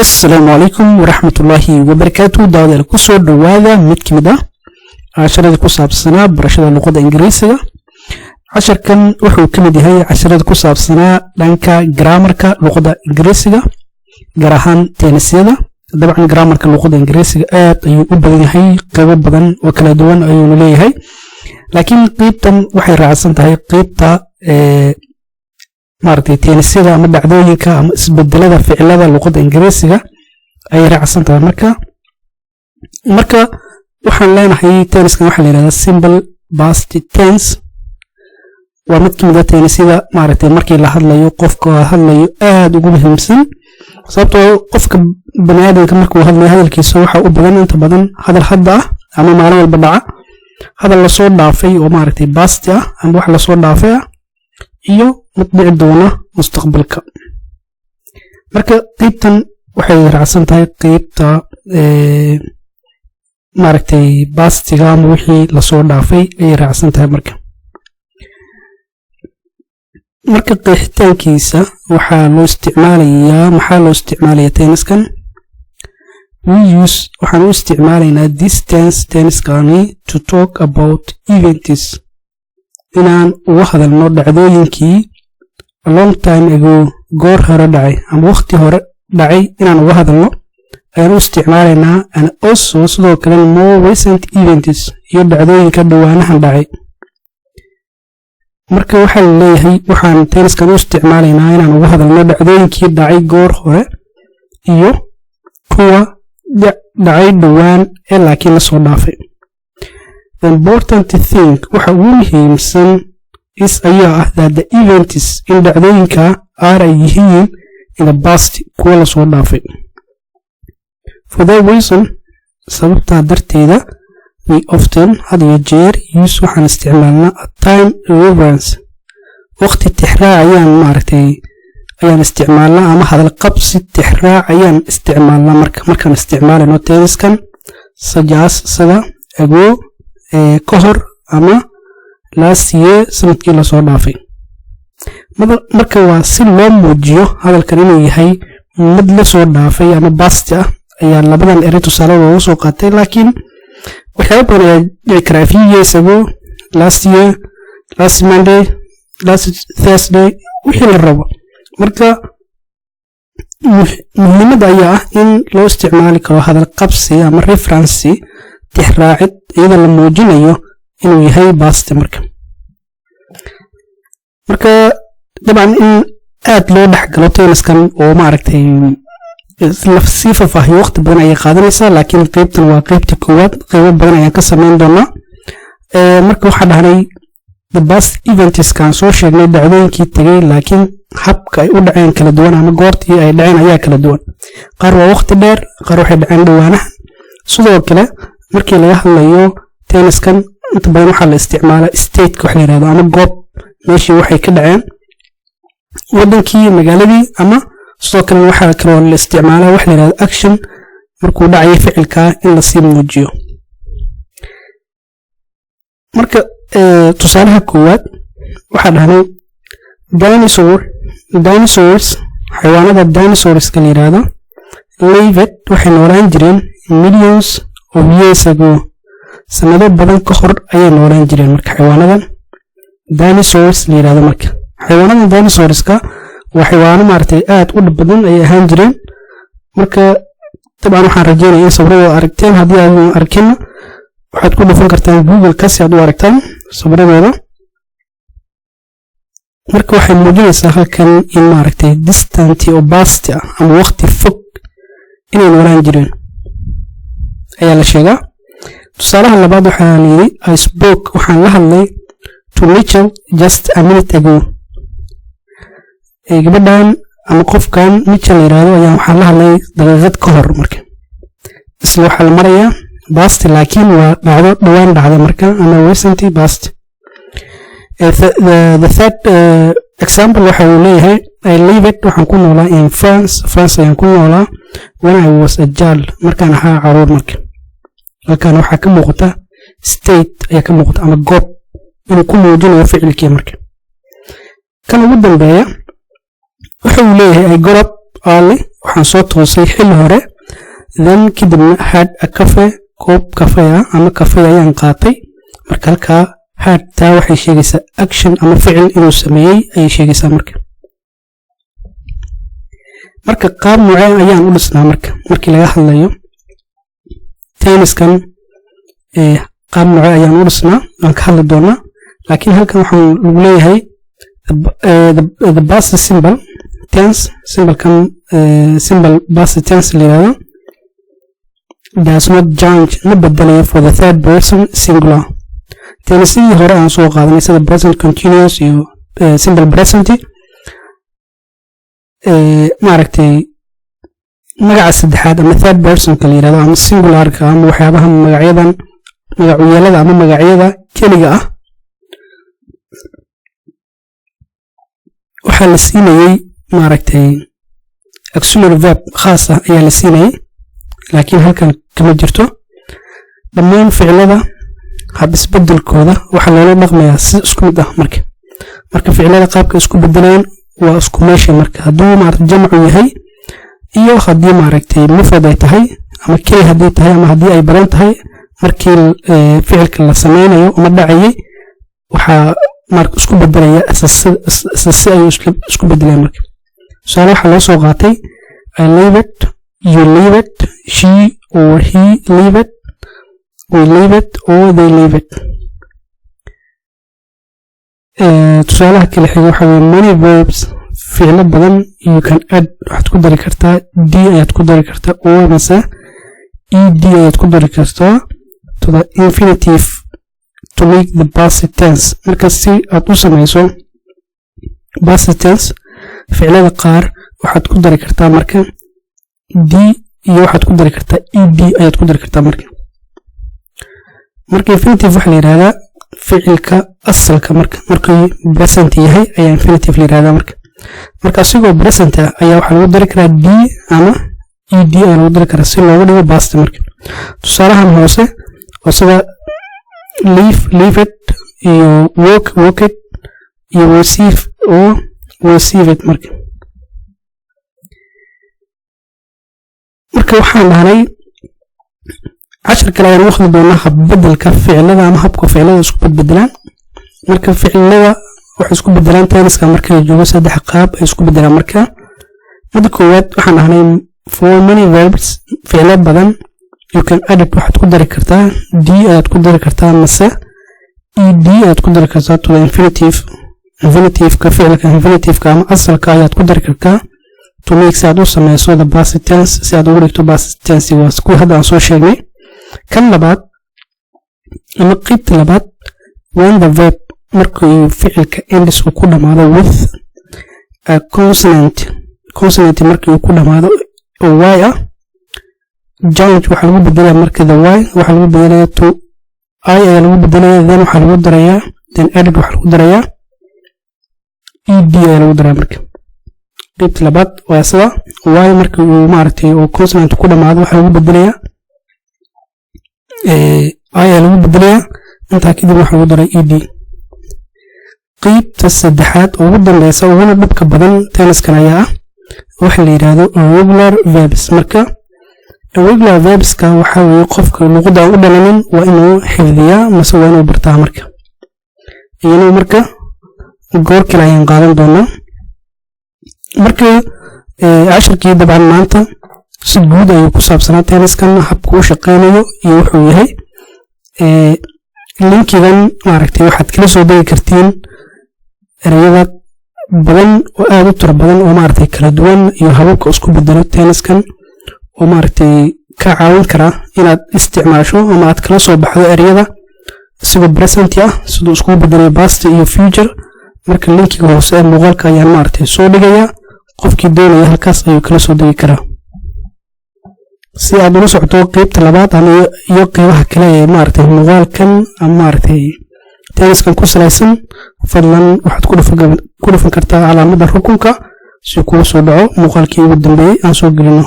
السلام عليكم ورحمة الله وبركاته. دعوة لكسر دواذا متكمدة عشرة كساب سنة برشة اللغة الإنجليزية. عشر كان وحو كمدي هاي عشرة كساب سنة لانكا جرامركا لغة الإنجليزية جراهان تينسيدا. طبعا جرامركا لغة الإنجليزية يقبل هاي قيمة بدن وكلا دوان أيون لي هاي، لكن قيبتا وحي رعسان هاي قيبتا maartay teenisida ama dhacdooyinka ama isbedelada ficilada luqadda Ingiriisiga ay raacsan tahay marka waxaan leenahay teeniskan waxa la yiraahdaa simple past tense. waa mid kamid ah teenisida maartay markii la hadlayo qofka hadlayo aad ugu muhiimsan, sababtoo qofka bani'aadamka markuu hadlayo hadalkiisa waxa u badan inta badan hadal hadda ah ama maalin walba dhaca, hadal la soo dhaafay oo maartay past ah ama wax la soo dhaafay iyo مطبع دونا مستقبلك. مركا قيبتا waxay raacsan tahay qaybta maartay baastiga ama wixii la soo dhaafay ay raacsan tahay marka qeexitaankiisa waxaa loo isticmaalayaa tenniskan waxaan u isticmaalaynaa this tenniskani to talk about events inaan uga hadalno dhacdooyinkii a long time ago goor hore dhacay ama waqti hore dhacay inaan uga hadalno ayaan u isticmaalaynaa and also sidoo kale more recent events iyo dhacdooyinka dhawaanahan dhacay. marka waxaa la leeyahay waxaan tenniskan u isticmaalaynaa inaan uga hadalno dhacdooyinkii dhacay goor hore iyo kuwa dhacay dhawaan ee laakiin la soo dhaafay. The important thing waxa ugu muhiimsan is ayaa ah that the events in dhacdooyinka ay yihiin in the past kuwa la soo dhaafay. For that reason sababta darteeda we often had a jeer use waxaan isticmaalnaa a time reference waqti tixraac ayaan isticmaalnaa ama hadal qabsi tixraac ayaan isticmaalnaa markaan isticmaalno tenniskan sida ago ka hor ama last year sanadkii la soo dhaafay. marka waa si loo muujiyo hadalkan inuu yahay mid la soo dhaafay ama past ah ayaa labadan eray tusaale loogu soo qaatay, laakiin waxyaabo badan ayaa dhici kara few years ago, last year, last Monday, last Thursday, wixii la rabo. marka muhiimada ayaa ah in loo isticmaali karo hadal qabsi ama reference tixraacid iyadoo la muujinayo inuu yahay past. marka dabcan in aad loo dhaxgalo tenniskan oo maaragtay si faahfaahiyo waqti badan ayay qaadanaysaa, laakiin qaybtan waa qaybta koowaad, qaybo badan ayaan ka samayn doonaa. marka waxaa dhahnay the past events kan soo sheegnay dhacdooyinkii tagay, laakiin habka ay u dhaceen kala duwan ama goortii ay dhaceen ayaa kala duwan. qaar waa waqti dheer, qaar waxay dhaceen dhawaanahan. sidoo kale markii laga hadlayo tenniskan inta badan waxaa la isticmaalaa state wax la yiraahdo ama goob meeshii waxay ka dhaceen wadankii magaaladii, ama sidoo kale waxaa kaloo la isticmaalaa wax la yiraahdo action markuu dhacayo ficilka in la sii muujiyo. marka tusaalaha koowaad waxaa dhahnay dinosaurs xayawaanada dinosaurska la yiraahdo lived waxay noolaan jireen millions of years ago sanado badan ka hor ayay noolaan jireen. marka xayawaanadan dinosaurs la yiraahdo xayawaanadan dinosaurska waa xayawaano maartay aad u badan ay ahaan jireen. marka dabcan waxaan rajeynayaa in sawirada aragteen, haddii aad arkin waxaad ku dhufan kartaan Google ka si aad u aragtaan sawirada. marka waxay muujinaysaa halkan in maartay distant oo past ah ama waqti fog inay noolaan jireen ayaa la sheegaa. tusaalaha labaad waxaa la yiri I spoke waxaan la hadlay to Mitchell just a minute ago. gabadhan ama qofkan Mitchell yiraahdo ayaa waxaan la hadlay daqiiqad ka hor. marka isla waxa la marayaa past, laakiin waa dhacdo dhawaan dhacday ama recent past. the third example waxa uu leeyahay I lived waxaan ku noolaa in France ayaan ku noolaa when I was a child markaan ahaa caruur. halkan waxaa ka muuqata state ayaa ka muuqata ama goob inuu ku muujinayo ficilkii. kan ugu dambeeya wuxuu leeyahay I got up early waxaan soo toosay xilli hore then kadibna had a cafe koob cafe ama cafe ayaan qaatay marka halkaa had taa waxay sheegaysaa action ama ficil inuu sameeyey ayay sheegaysaa marka qaab noocee ayaan u dhisnaa markii laga hadlayo tenniskan qaab noocee ayaan u dhisnaa aan ka hadli doonaa laakiin halkan waxaan lagu leeyahay the past simple tense simple past tense la yiraahdo does not change ma bedelayo for the third person singular tennisidii hore aan soo qaadanay sida present continuous iyo simple present maaragtay magaca saddexaad ama third person ka la yiraahdo ama singularka ama waxyaabaha magacyada ama magacyada keliga ah waxaa la siinayay maaragtay auxiliary verb khaas ah ayaa la siinayay laakiin halkan kama jirto dhammaan ficilada hab isbedelkooda waxaa loola dhaqmayaa si isku mid ah marka ficilada qaabka isku bedelayaan waa isku meesha marka hadduu maaragtay jamcu yahay iyo haddii maaragtay mufrad ay tahay ama keli haddii tahay ama haddii ay badan tahay markii ficilka la sameynayo ama dhacayay waxaa marka isku bedelaya si ay isku bedelayaan marka su'aal waxaa loo soo qaatay I leave it you leave it she or he leave it we leave it or they leave it tusaalaha kale xiga waxa weeye many verbs ficilo badan you can add waxaad ku dari kartaa d ayaad ku dari kartaa or mase ed ayaad ku dari kartaa to the infinitive to make the past tense marka si aad u samayso past tense ficilada qaar waxaad ku dari kartaa marka d iyo waxaad ku dari kartaa ed ayaad ku dari kartaa marka infinitive waxa la yiraahdaa ficilka asalka markuu present yahay ayaa infinitive la yiraahdaa marka asigoo present ayaa waxa lagu dari karaa d ama ed ayaa lagu dari karaa si loogu dhigo past marka tusaalahan hoose oo sida leave it iyo walk it iyo receive it marka waxaan dhahnay cashar kale ayaan waqti doonaa habbedelka ficilada ama habka ficilada isku bedbedelaan marka ficilada waxay isku bedelaan tenniska marka la joogo saddex qaab ay isku bedelaan marka mid koowaad waxaan dhahnay for many verbs ficilo badan you can add waxaad ku dari kartaa d ayaad ku dari kartaa mase ed ayaad ku dari kartaa to the infinitive ka ficilka infinitive ka ama asalka ayaad ku dari kartaa to make si aad u sameyso the past tense si aad ugu dhigto past tense waa kuwa hadda aan soo sheegnay kan labaad ama qaybta labaad when the verb markuu ficilka ends uu ku dhamaado with a consonant markii uu ku dhamaado oo y ah challenge waxaa lagu bedelaya marka the y waxaa lagu bedelaya to I ayaa lagu bedelaya then waxaa lagu darayaa then added waxaa lagu darayaa ed ayaa lagu darayaa marka qaybta labaad waa sida y markii uu maaragtay oo consonant ku dhamaado waxaa lagu bedelayaa ayaa lagu bedelayaa intaa kadib waxaa lagu daray ed qaybta saddexaad oo ugu dambeysa uguna dhibka badan tenniskan ayaa ah waxa la yiraahdo irregular verbs marka irregular verbska waxa weeye qofka luqadda aan u dhalanin waa inuu xifdiyaa mase waa inuu bartaa marka iyadoo marka goor kale ayaan qaadan doonaa marka casharkii dabcan maanta si guud ayuu ku saabsanaa tenniskan habka uu shaqeynayo iyo wuxuu yahay linkigan maaragtay waxaad kala soo degi kartiin ereyada badan oo aad u tiro badan oo maaragtay kala duwan iyo hababka isku bedelo tenniskan oo maaragtay ka caawin kara inaad isticmaasho ama aad kala soo baxdo ereyada sida present ah sidoo isku bedelo past iyo future marka linkiga hoose ee muuqaalka ayaan maaragtay soo dhigayaa qofkii doonaya halkaas ayuu kala soo degi karaa si aad ula socoto qaybta labaad iyo qaybaha kale ee maaragtay muuqaalkan ama maaragtay tenniskan ku salaysan fadlan waxaad ku dhufan kartaa calaamadda rukunka si kuu soo dhaco muuqaalkii ugu dambeeyay aan soo gelino